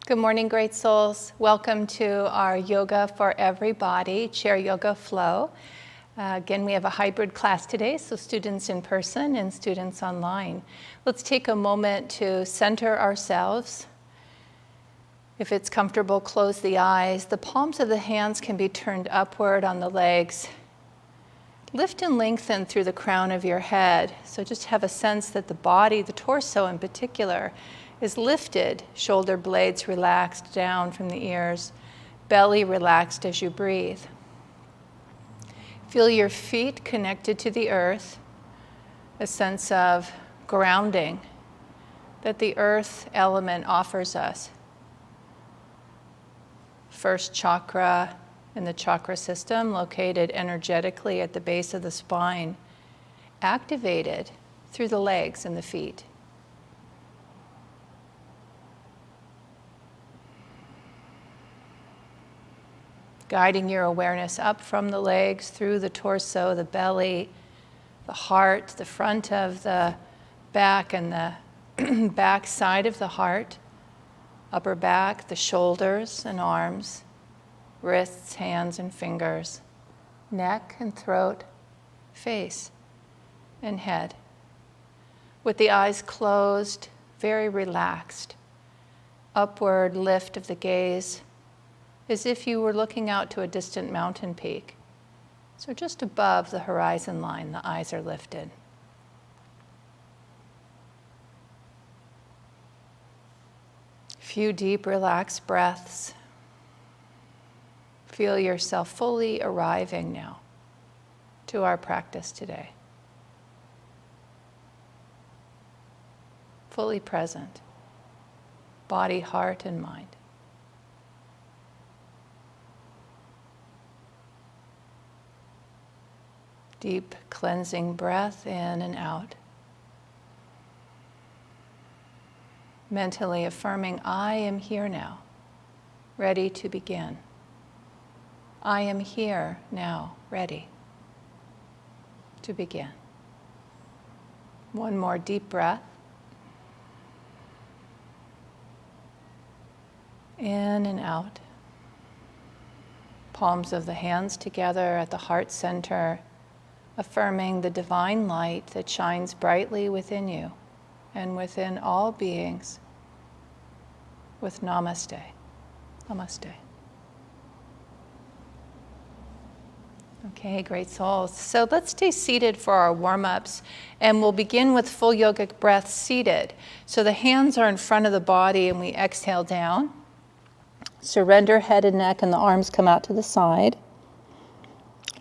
Good morning, great souls. Welcome to our Yoga for Everybody, Chair Yoga Flow. Again, we have a hybrid class today, so students in person and students online. Let's take a moment to center ourselves. If it's comfortable, close the eyes. The palms of the hands can be turned upward on the legs. Lift and lengthen through the crown of your head. So just have a sense that the body, the torso in particular, is lifted, shoulder blades relaxed down from the ears, belly relaxed as you breathe. Feel your feet connected to the earth, a sense of grounding that the earth element offers us. First chakra in the chakra system, located energetically at the base of the spine, activated through the legs and the feet. Guiding your awareness up from the legs, through the torso, the belly, the heart, the front of the back and the back side of the heart, upper back, the shoulders and arms, wrists, hands and fingers, neck and throat, face and head. With the eyes closed, very relaxed, upward lift of the gaze, as if you were looking out to a distant mountain peak. So just above the horizon line, the eyes are lifted. A few deep, relaxed breaths. Feel yourself fully arriving now to our practice today. Fully present, body, heart, and mind. Deep cleansing breath in and out. Mentally affirming, I am here now, ready to begin. I am here now, ready to begin. One more deep breath. In and out. Palms of the hands together at the heart center, affirming the divine light that shines brightly within you and within all beings with namaste. Namaste. Okay, great souls. So let's stay seated for our warm-ups, and we'll begin with full yogic breath seated. So the hands are in front of the body and we exhale down. Surrender head and neck and the arms come out to the side.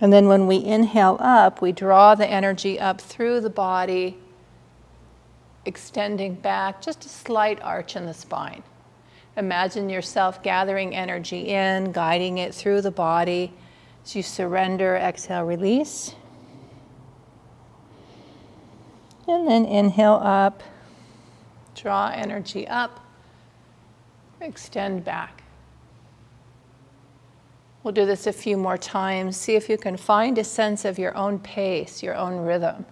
And then when we inhale up, we draw the energy up through the body, extending back, just a slight arch in the spine. Imagine yourself gathering energy in, guiding it through the body. As you surrender, exhale, release. And then inhale up, draw energy up, extend back. We'll do this a few more times. See if you can find a sense of your own pace, your own rhythm.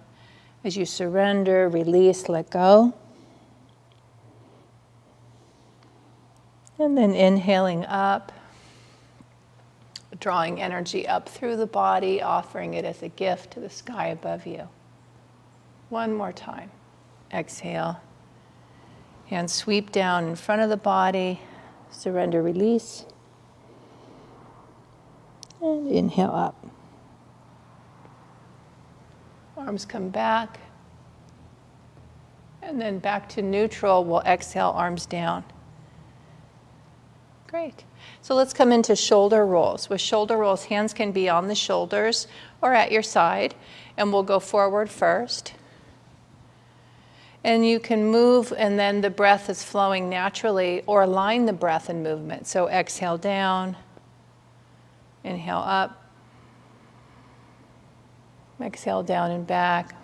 As you surrender, release, let go. And then inhaling up, drawing energy up through the body, offering it as a gift to the sky above you. One more time. Exhale. Hands sweep down in front of the body. Surrender, release. And inhale up. Arms come back. And then back to neutral, we'll exhale, arms down. Great. So let's come into shoulder rolls. With shoulder rolls, hands can be on the shoulders or at your side. And we'll go forward first. And you can move, and then the breath is flowing naturally, or align the breath and movement. So exhale down. Inhale up, exhale down and back,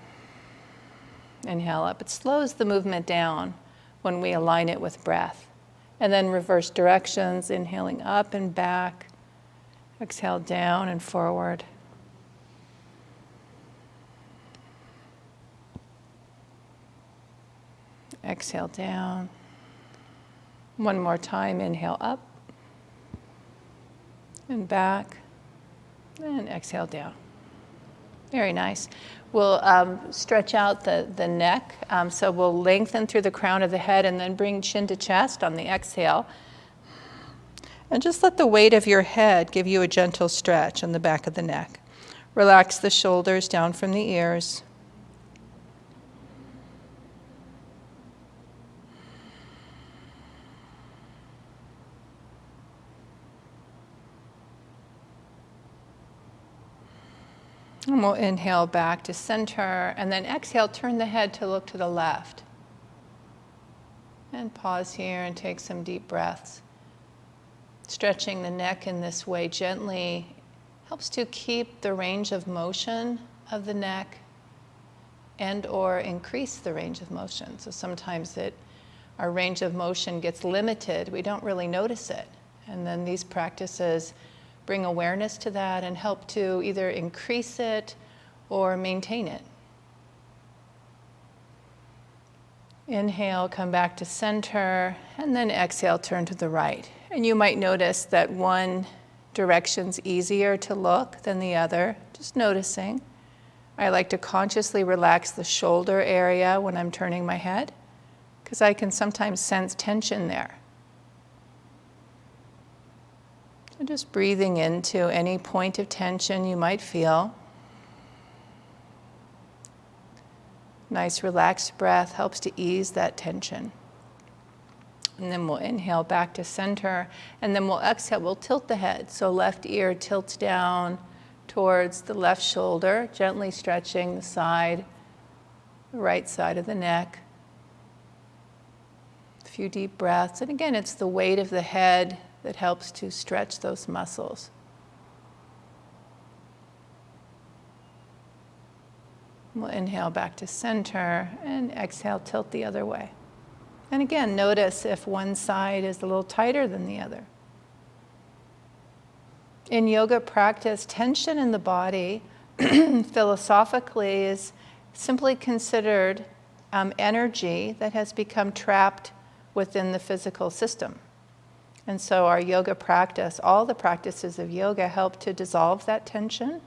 inhale up. It slows the movement down when we align it with breath. And then reverse directions, inhaling up and back, exhale down and forward. Exhale down, One more time, inhale up and back, and exhale down. Very nice. We'll stretch out the neck, so we'll lengthen through the crown of the head and then bring chin to chest on the exhale. And just let the weight of your head give you a gentle stretch on the back of the neck. Relax the shoulders down from the ears. And we'll inhale back to center, and then exhale, turn the head to look to the left. And pause here and take some deep breaths. Stretching the neck in this way gently helps to keep the range of motion of the neck and or increase the range of motion. So sometimes our range of motion gets limited. We don't really notice it. And then these practices bring awareness to that and help to either increase it or maintain it. Inhale, come back to center, and then exhale, turn to the right. And you might notice that one direction's easier to look than the other, just noticing. I like to consciously relax the shoulder area when I'm turning my head, because I can sometimes sense tension there. So just breathing into any point of tension you might feel. Nice relaxed breath helps to ease that tension. And then we'll inhale back to center, and then we'll exhale, we'll tilt the head. So left ear tilts down towards the left shoulder, gently stretching the side, the right side of the neck. A few deep breaths, and again, it's the weight of the head that helps to stretch those muscles. We'll inhale back to center, and exhale, tilt the other way. And again, notice if one side is a little tighter than the other. In yoga practice, tension in the body, philosophically, is simply considered energy that has become trapped within the physical system. And so our yoga practice, all the practices of yoga help to dissolve that tension,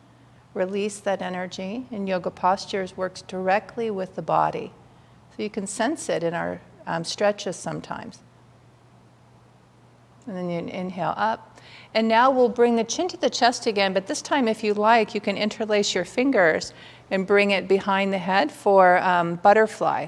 release that energy. And yoga postures works directly with the body. So you can sense it in our stretches sometimes. And then you inhale up. And now we'll bring the chin to the chest again, but this time, if you like, you can interlace your fingers and bring it behind the head for butterfly.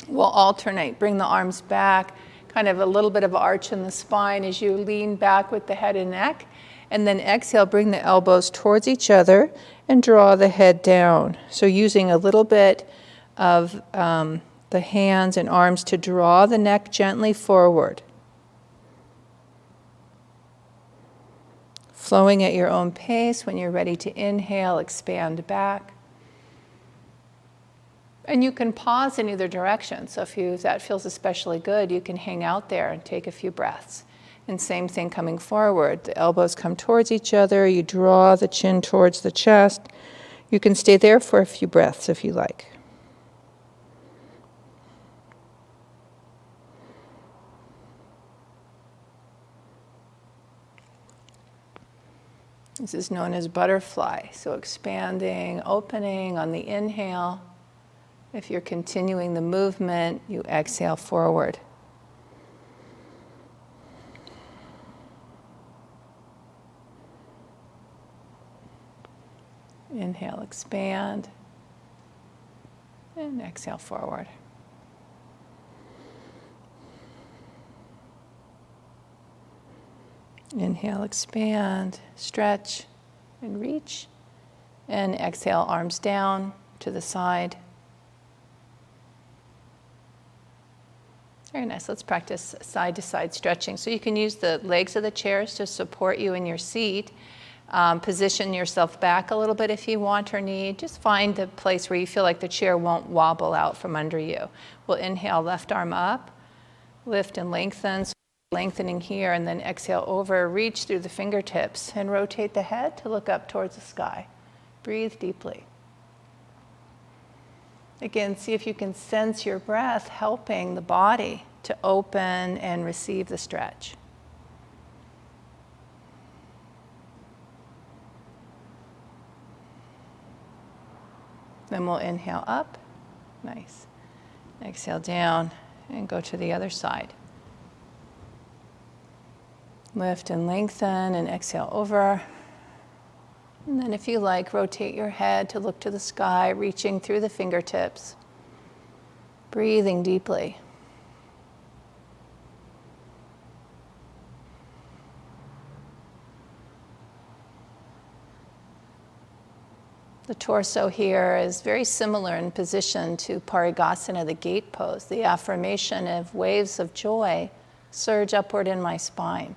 We'll alternate, bring the arms back, kind of a little bit of arch in the spine as you lean back with the head and neck. And then exhale, bring the elbows towards each other and draw the head down. So using a little bit of the hands and arms to draw the neck gently forward. Flowing at your own pace. When you're ready to inhale, expand back. And you can pause in either direction. So if that feels especially good, you can hang out there and take a few breaths. And same thing coming forward. The elbows come towards each other. You draw the chin towards the chest. You can stay there for a few breaths if you like. This is known as butterfly. So expanding, opening on the inhale. If you're continuing the movement, you exhale forward. Inhale, expand. And exhale forward. Inhale, expand, stretch, and reach. And exhale, arms down to the side. Very nice. Let's practice side-to-side stretching. So you can use the legs of the chairs to support you in your seat. Position yourself back a little bit if you want or need. Just find a place where you feel like the chair won't wobble out from under you. We'll inhale, left arm up, lift and lengthen. So lengthening here, and then exhale over, reach through the fingertips and rotate the head to look up towards the sky. Breathe deeply. Again, see if you can sense your breath helping the body to open and receive the stretch. Then we'll inhale up. Nice. Exhale down and go to the other side. Lift and lengthen and exhale over. And then if you like, rotate your head to look to the sky, reaching through the fingertips. Breathing deeply. The torso here is very similar in position to Parigasana, the gate pose, the affirmation of waves of joy surge upward in my spine.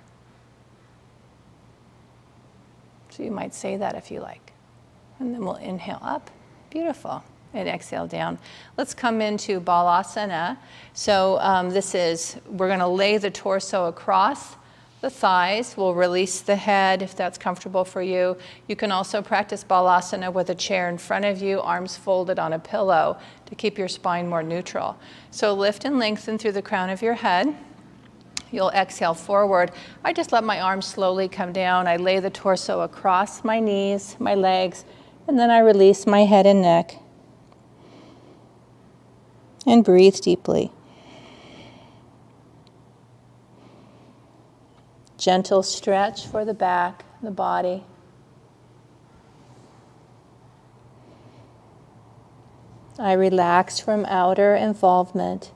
So you might say that if you like. And then we'll inhale up. Beautiful. And exhale down. Let's come into Balasana. So we're going to lay the torso across the thighs. We'll release the head if that's comfortable for you. You can also practice Balasana with a chair in front of you, arms folded on a pillow to keep your spine more neutral. So lift and lengthen through the crown of your head. You'll exhale forward. I just let my arms slowly come down. I lay the torso across my knees, my legs, and then I release my head and neck. And breathe deeply. Gentle stretch for the back, the body. I relax from outer involvement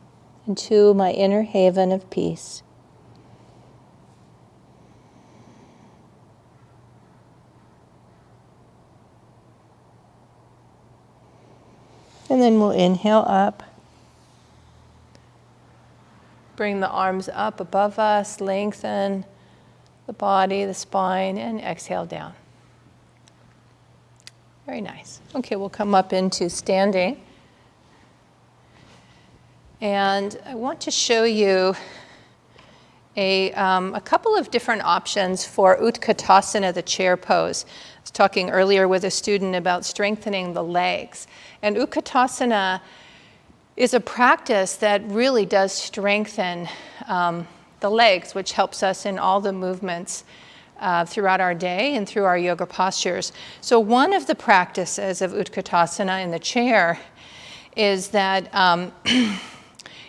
into my inner haven of peace. And then we'll inhale up. Bring the arms up above us, lengthen the body, the spine, and exhale down. Very nice. Okay, we'll come up into standing. And I want to show you a couple of different options for Utkatasana, the chair pose. I was talking earlier with a student about strengthening the legs. And Utkatasana is a practice that really does strengthen the legs, which helps us in all the movements throughout our day and through our yoga postures. So one of the practices of Utkatasana in the chair is that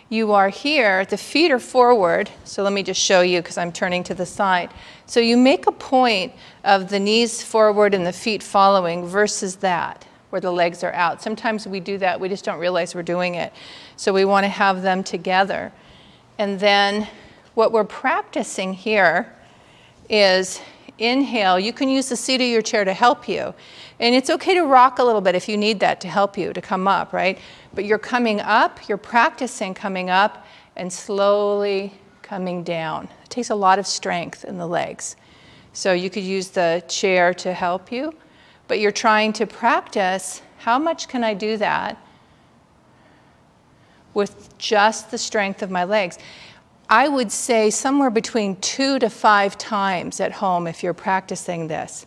you are here, the feet are forward. So let me just show you because I'm turning to the side. So you make a point of the knees forward and the feet following versus that, where the legs are out. Sometimes we do that, we just don't realize we're doing it. So we want to have them together. And then what we're practicing here is inhale. You can use the seat of your chair to help you. And it's okay to rock a little bit if you need that to help you to come up, right? But you're coming up, you're practicing coming up and slowly coming down. It takes a lot of strength in the legs. So you could use the chair to help you, but you're trying to practice, how much can I do that with just the strength of my legs? I would say somewhere between 2 to 5 times at home if you're practicing this,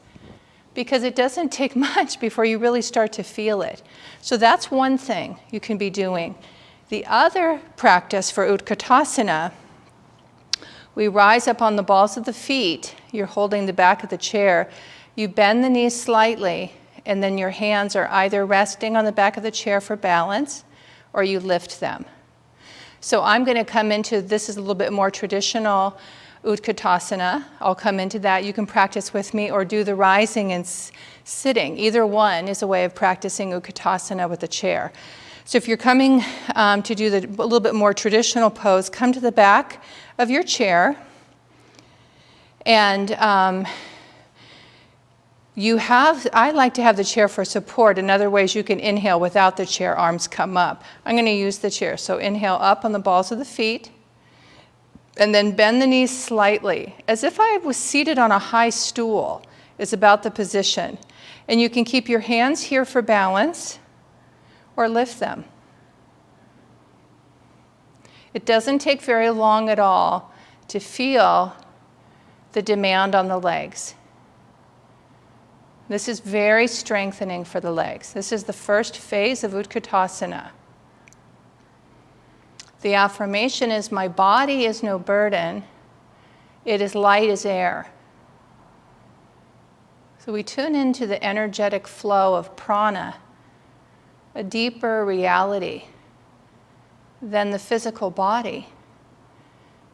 because it doesn't take much before you really start to feel it. So that's one thing you can be doing. The other practice for Utkatasana, we rise up on the balls of the feet. You're holding the back of the chair. You bend the knees slightly, and then your hands are either resting on the back of the chair for balance, or you lift them. So I'm going to come into, this is a little bit more traditional Utkatasana. I'll come into that. You can practice with me or do the rising and sitting. Either one is a way of practicing Utkatasana with the chair. So if you're coming to do a little bit more traditional pose, come to the back of your chair. And I like to have the chair for support. In other ways, you can inhale without the chair, arms come up. I'm going to use the chair. So inhale up on the balls of the feet, and then bend the knees slightly, as if I was seated on a high stool is about the position. And you can keep your hands here for balance, or lift them. It doesn't take very long at all to feel the demand on the legs. This is very strengthening for the legs. This is the first phase of Utkatasana. The affirmation is, my body is no burden. It is light as air. So we tune into the energetic flow of prana, a deeper reality than the physical body.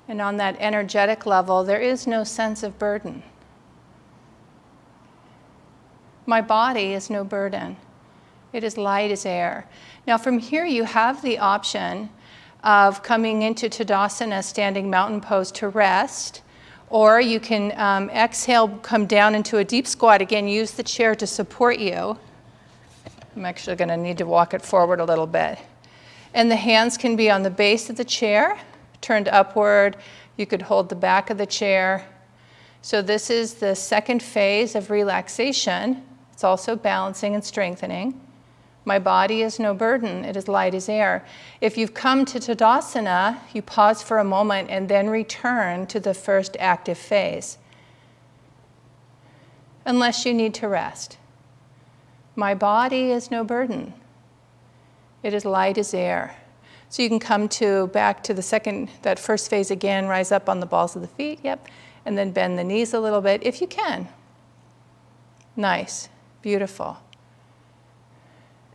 And on that energetic level, there is no sense of burden. My body is no burden. It is light as air. Now from here you have the option of coming into Tadasana, standing mountain pose, to rest, or you can exhale, come down into a deep squat. Again, use the chair to support you. I'm actually going to need to walk it forward a little bit. And the hands can be on the base of the chair, turned upward. You could hold the back of the chair. So this is the second phase of relaxation. It's also balancing and strengthening. My body is no burden. It is light as air. If you've come to Tadasana, you pause for a moment and then return to the first active phase, unless you need to rest. My body is no burden. It is light as air. So you can come back to that first phase again, rise up on the balls of the feet, yep, and then bend the knees a little bit if you can. Nice, beautiful.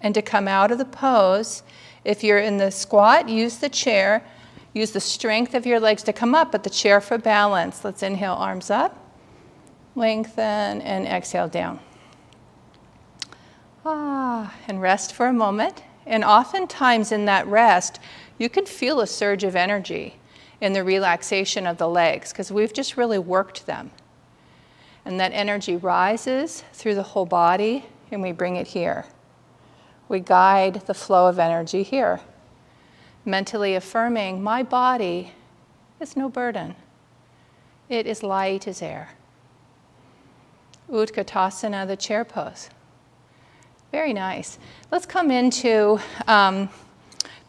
And to come out of the pose, if you're in the squat, use the chair, use the strength of your legs to come up, but the chair for balance. Let's inhale, arms up, lengthen, and exhale down. And rest for a moment. And oftentimes in that rest, you can feel a surge of energy in the relaxation of the legs, because we've just really worked them. And that energy rises through the whole body, and we bring it here. We guide the flow of energy here, mentally affirming, my body is no burden. It is light as air. Utkatasana, the chair pose. Very nice. Let's come into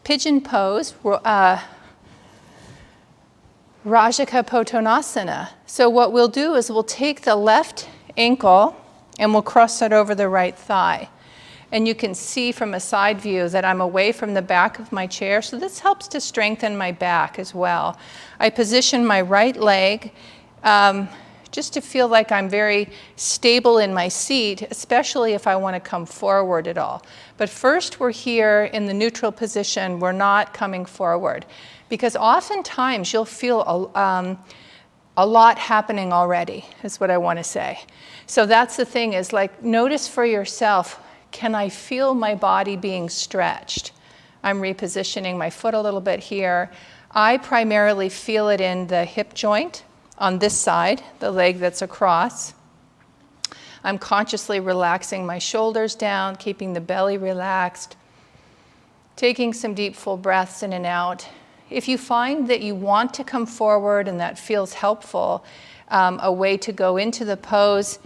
pigeon pose, Rajaka Pottanasana. So what we'll do is we'll take the left ankle and we'll cross it over the right thigh. And you can see from a side view that I'm away from the back of my chair, so this helps to strengthen my back as well. I position my right leg just to feel like I'm very stable in my seat, especially if I want to come forward at all. But first we're here in the neutral position, we're not coming forward. Because oftentimes you'll feel a lot happening already, is what I want to say. So that's the thing, is like, notice for yourself, can I feel my body being stretched? I'm repositioning my foot a little bit here. I primarily feel it in the hip joint on this side, the leg that's across. I'm consciously relaxing my shoulders down, keeping the belly relaxed, taking some deep full breaths in and out. If you find that you want to come forward and that feels helpful, a way to go into the pose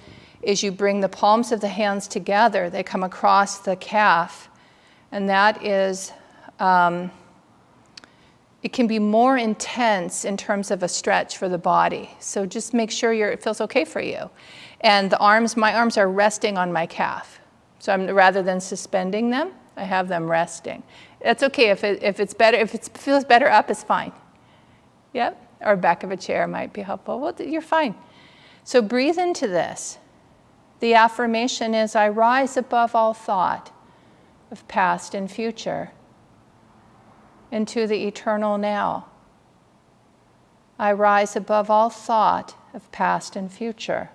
is you bring the palms of the hands together. They come across the calf, and that is, it can be more intense in terms of a stretch for the body. So just make sure it feels okay for you. And my arms are resting on my calf. So rather than suspending them, I have them resting. That's okay. If it feels better up, it's fine. Yep. Or back of a chair might be helpful. Well, you're fine. So breathe into this. The affirmation is, I rise above all thought of past and future into the eternal now. I rise above all thought of past and future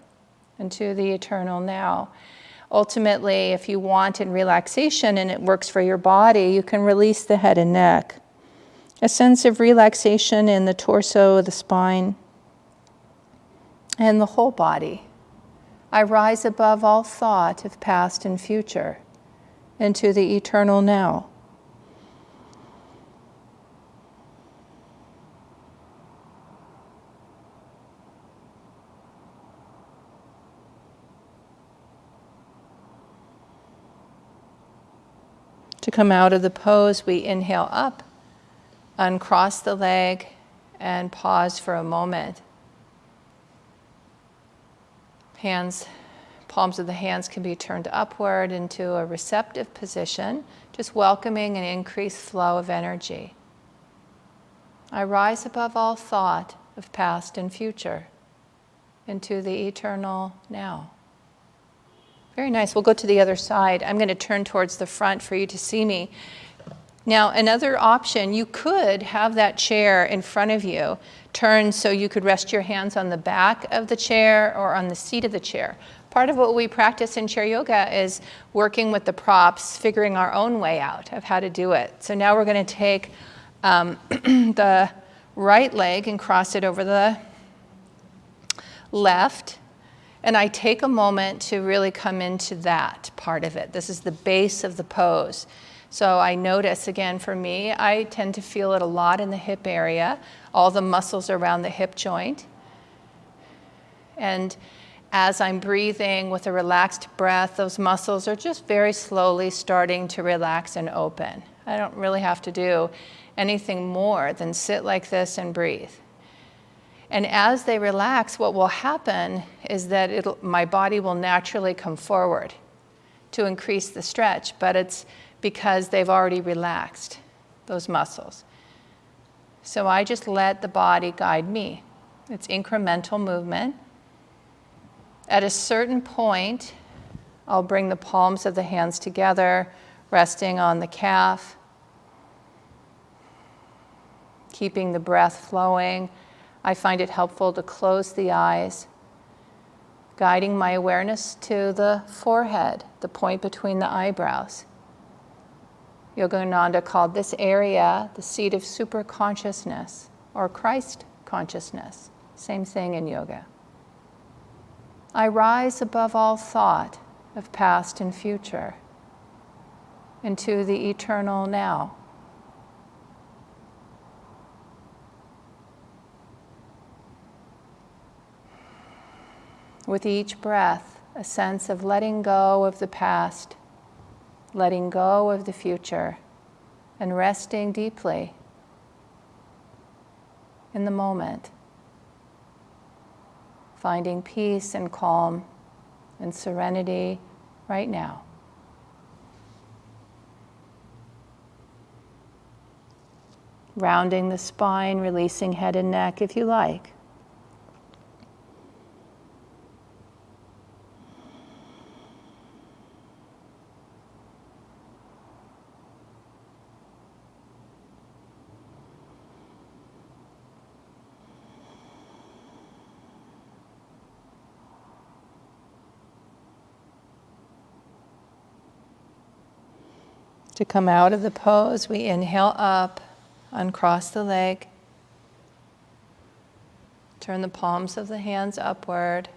into the eternal now. Ultimately, if you want in relaxation and it works for your body, you can release the head and neck. A sense of relaxation in the torso, the spine, and the whole body. I rise above all thought of past and future into the eternal now. To come out of the pose, we inhale up, uncross the leg, and pause for a moment. Palms of the hands can be turned upward into a receptive position, just welcoming an increased flow of energy. I rise above all thought of past and future into the eternal now. Very nice. We'll go to the other side. I'm going to turn towards the front for you to see me. Now, another option, you could have that chair in front of you, turn so you could rest your hands on the back of the chair or on the seat of the chair. Part of what we practice in chair yoga is working with the props, figuring our own way out of how to do it. So now we're going to take the right leg and cross it over the left. And I take a moment to really come into that part of it. This is the base of the pose. So I notice, again, for me, I tend to feel it a lot in the hip area, all the muscles around the hip joint. And as I'm breathing with a relaxed breath, those muscles are just very slowly starting to relax and open. I don't really have to do anything more than sit like this and breathe. And as they relax, what will happen is that my body will naturally come forward to increase the stretch, but it's because they've already relaxed those muscles. So I just let the body guide me. It's incremental movement. At a certain point, I'll bring the palms of the hands together, resting on the calf, keeping the breath flowing. I find it helpful to close the eyes, guiding my awareness to the forehead, the point between the eyebrows. Yogananda called this area the seat of super consciousness or Christ consciousness. Same thing in yoga. I rise above all thought of past and future into the eternal now. With each breath, a sense of letting go of the past, letting go of the future, and resting deeply in the moment, finding peace and calm and serenity right now. Rounding the spine, releasing head and neck if you like. To come out of the pose, we inhale up, uncross the leg, turn the palms of the hands upward,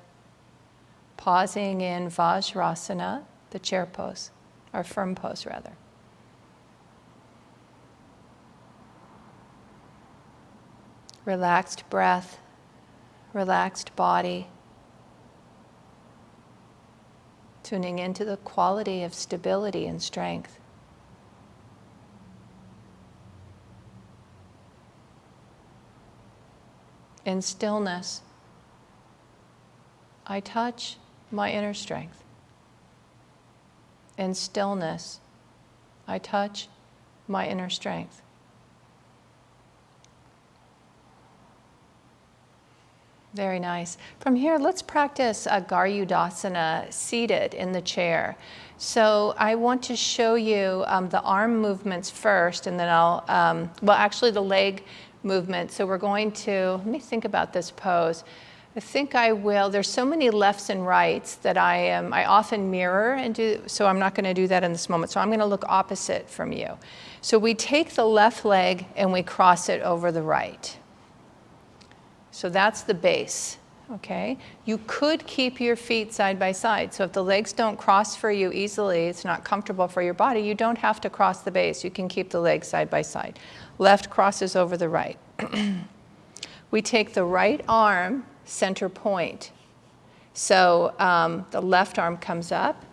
pausing in Vajrasana, the chair pose, or firm pose rather. Relaxed breath, relaxed body, tuning into the quality of stability and strength. In stillness, I touch my inner strength. In stillness, I touch my inner strength. Very nice. From here, let's practice a Garudasana seated in the chair. So I want to show you the arm movements first, and then actually the leg movement. So we're going to, let me think about this pose. I think I will, there's so many lefts and rights that I often mirror and do, so I'm not going to do that in this moment. So I'm going to look opposite from you. So we take the left leg and we cross it over the right. So that's the base, okay? You could keep your feet side by side. So if the legs don't cross for you easily, it's not comfortable for your body, you don't have to cross the base. You can keep the legs side by side. Left crosses over the right. We take the right arm center point. So the left arm comes up.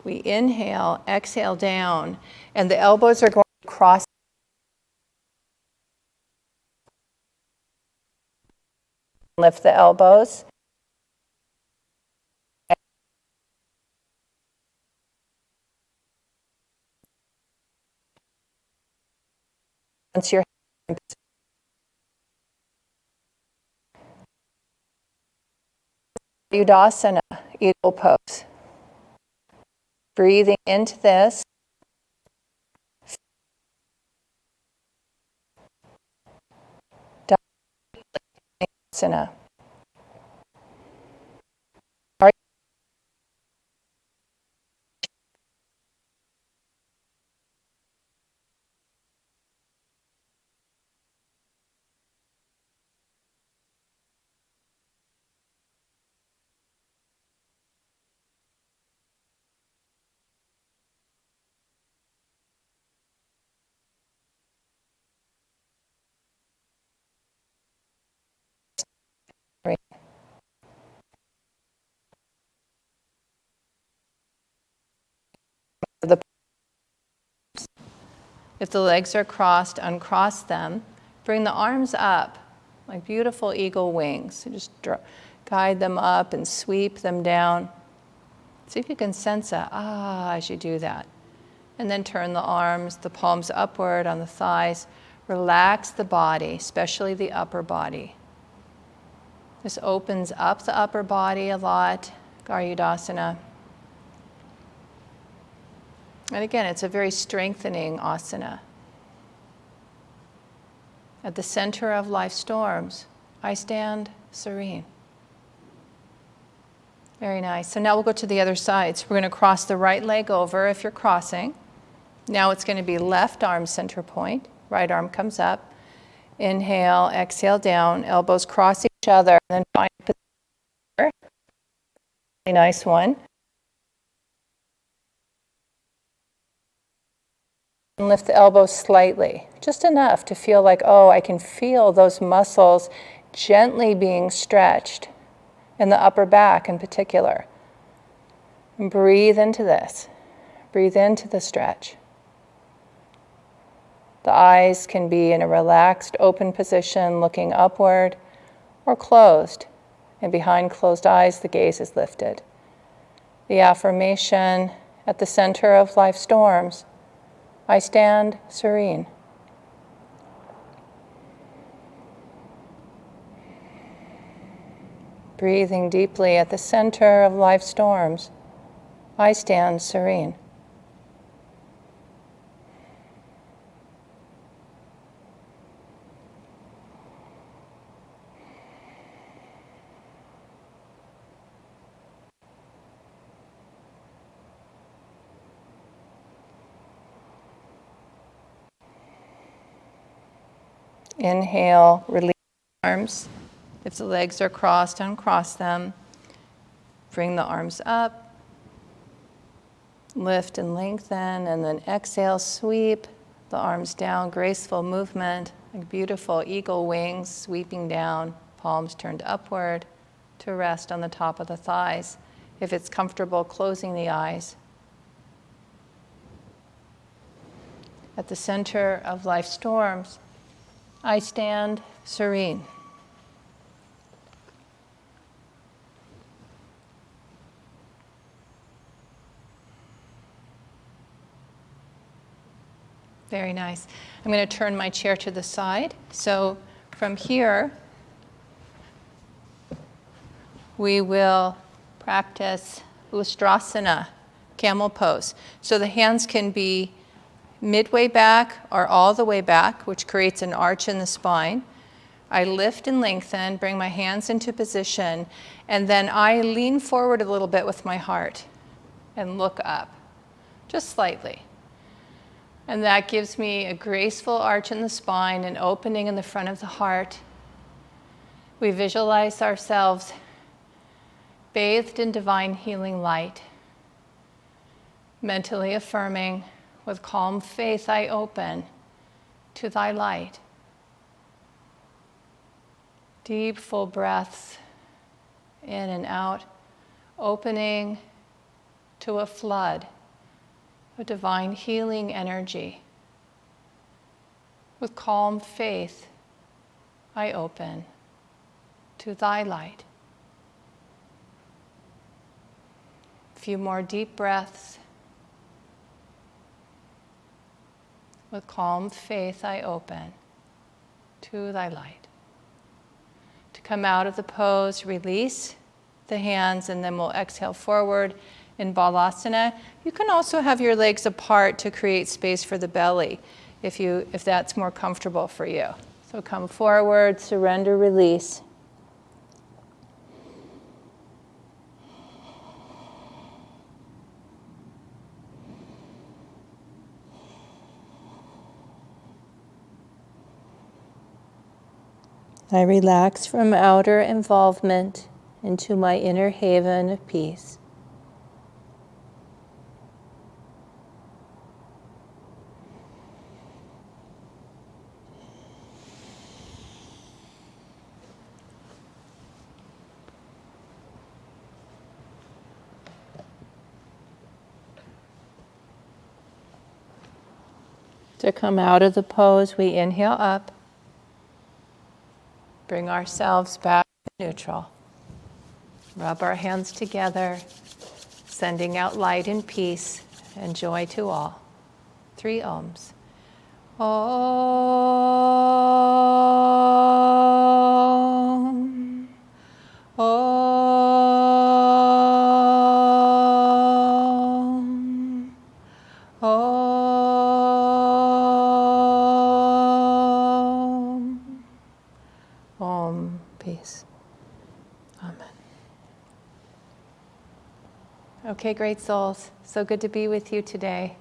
We inhale, exhale down, and the elbows are going to cross. Lift the elbows. Once your Udasana, eagle pose. Breathing into this. Udasana. If the legs are crossed, uncross them. Bring the arms up like beautiful eagle wings. So just guide them up and sweep them down. See if you can sense a as you do that. And then turn the arms, the palms upward on the thighs. Relax the body, especially the upper body. This opens up the upper body a lot, Garudasana. And again, it's a very strengthening asana. At the center of life's storms, I stand serene. Very nice. So now we'll go to the other side. So we're going to cross the right leg over if you're crossing. Now it's going to be left arm center point. Right arm comes up. Inhale, exhale down. Elbows cross each other. And then find a position. A nice one. And lift the elbows slightly, just enough to feel like, I can feel those muscles gently being stretched in the upper back in particular. And breathe into this. Breathe into the stretch. The eyes can be in a relaxed, open position, looking upward, or closed. And behind closed eyes, the gaze is lifted. The affirmation at the center of life's storms, I stand serene. Breathing deeply at the center of life's storms, I stand serene. Inhale, release the arms. If the legs are crossed, uncross them. Bring the arms up. Lift and lengthen, and then exhale, sweep the arms down. Graceful movement, like beautiful eagle wings sweeping down, palms turned upward to rest on the top of the thighs. If it's comfortable, closing the eyes. At the center of life's storms, I stand serene. Very nice. I'm going to turn my chair to the side. So from here, we will practice Ustrasana, camel pose. So the hands can be midway back or all the way back, which creates an arch in the spine. I lift and lengthen, bring my hands into position, and then I lean forward a little bit with my heart and look up, just slightly. And that gives me a graceful arch in the spine, an opening in the front of the heart. We visualize ourselves bathed in divine healing light, mentally affirming, with calm faith I open to thy light. Deep, full breaths in and out, opening to a flood of divine healing energy. With calm faith, I open to thy light. A few more deep breaths. With calm faith, I open to thy light. To come out of the pose, release the hands, and then we'll exhale forward in Balasana. You can also have your legs apart to create space for the belly if that's more comfortable for you. So come forward, surrender, release. I relax from outer involvement into my inner haven of peace. To come out of the pose, we inhale up. Bring ourselves back to neutral. Rub our hands together, sending out light and peace and joy to all. 3 ohms. Om. Om. Om. Om. Peace. Amen. Okay, great souls. So good to be with you today.